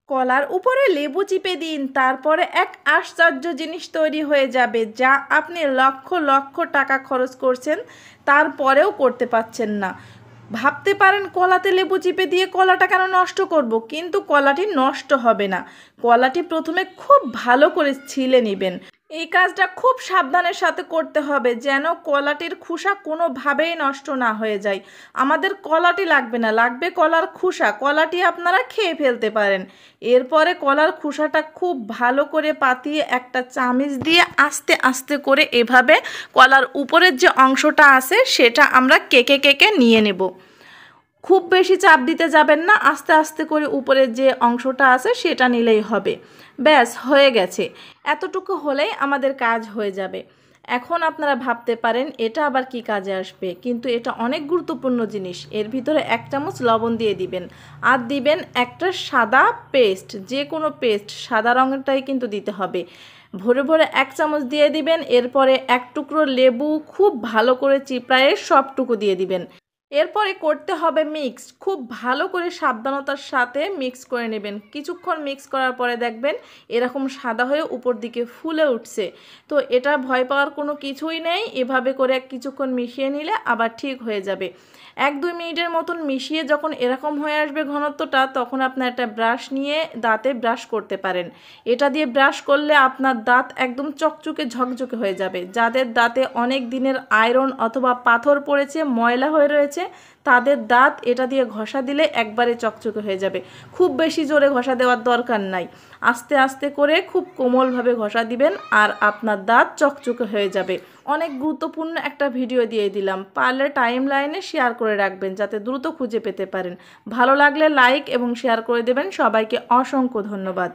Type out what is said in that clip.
কলার উপরে লেবু চিপে দিন, তারপরে এক আশ্চর্য জিনিস তৈরি হয়ে যাবে যা আপনি লক্ষ লক্ষ টাকা খরচ করছেন তারপরেও করতে পারছেন না। ভাবতে পারেন কলাতে লেবু চিপে দিয়ে কলাটা কেন নষ্ট করব, কিন্তু কলাটি নষ্ট হবে না। কলাটি প্রথমে খুব ভালো করে ছিলে নেবেন। এই কাজটা খুব সাবধানের সাথে করতে হবে যেন কলাটির খোসা কোনোভাবেই নষ্ট না হয়ে যায়। আমাদের কলাটি লাগবে না, লাগবে কলার খোসা। কলাটি আপনারা খেয়ে ফেলতে পারেন। এরপরে কলার খোসাটা খুব ভালো করে পাতিয়ে একটা চামিচ দিয়ে আস্তে আস্তে করে এভাবে কলার উপরের যে অংশটা আছে সেটা আমরা কেকে কেকে নিয়ে নেব। খুব বেশি চাপ দিতে যাবেন না, আস্তে আস্তে করে উপরের যে অংশটা আছে সেটা নিলেই হবে। ব্যাস হয়ে গেছে। এতটুকু হলেই আমাদের কাজ হয়ে যাবে। এখন আপনারা ভাবতে পারেন এটা আবার কি কাজে আসবে, কিন্তু এটা অনেক গুরুত্বপূর্ণ জিনিস। এর ভিতরে 1 চামচ লবণ দিয়ে দিবেন, আর দিবেন একটা সাদা পেস্ট, যে কোনো পেস্ট সাদা রঙেরটাই কিন্তু দিতে হবে। ভরে ভরে 1 চামচ দিয়ে দিবেন। এরপরে 1 টুকরো লেবু খুব ভালো করে চিপড়ায়ে সবটুকু দিয়ে দিবেন। এরপরে করতে হবে মিক্স, খুব ভালো করে সাবধানতার সাথে মিক্স করে নেবেন। কিছুক্ষণ মিক্স করার পরে দেখবেন এরকম সাদা হয়ে উপর দিকে ফুলে উঠছে। তো এটা ভয় পাওয়ার কোনো কিছুই নেই। এভাবে করে কিছুক্ষণ মিশিয়ে নিলে আবার ঠিক হয়ে যাবে। 1-2 মিনিটের মতন মিশিয়ে যখন এরকম হয়ে আসবে ঘনত্বটা, তখন আপনার একটা ব্রাশ নিয়ে দাঁতে ব্রাশ করতে পারেন। এটা দিয়ে ব্রাশ করলে আপনার দাঁত একদম চকচকে ঝকঝকে হয়ে যাবে। যাদের দাঁতে অনেক দিনের আয়রন অথবা পাথর পড়েছে, ময়লা হয়ে রয়েছে, তাদের দাঁত এটা দিয়ে ঘষা দিলে একবারে চকচকে হয়ে যাবে। খুব বেশি জোরে ঘষা দেওয়ার দরকার নাই, আস্তে আস্তে করে খুব কোমলভাবে ঘষা দিবেন আর আপনার দাঁত চকচকে হয়ে যাবে। অনেক গুরুত্বপূর্ণ একটা ভিডিও দিয়ে দিলাম, পারলে টাইম লাইনে শেয়ার করে রাখবেন যাতে দ্রুত খুঁজে পেতে পারেন। ভালো লাগলে লাইক এবং শেয়ার করে দেবেন। সবাইকে অসংখ্য ধন্যবাদ।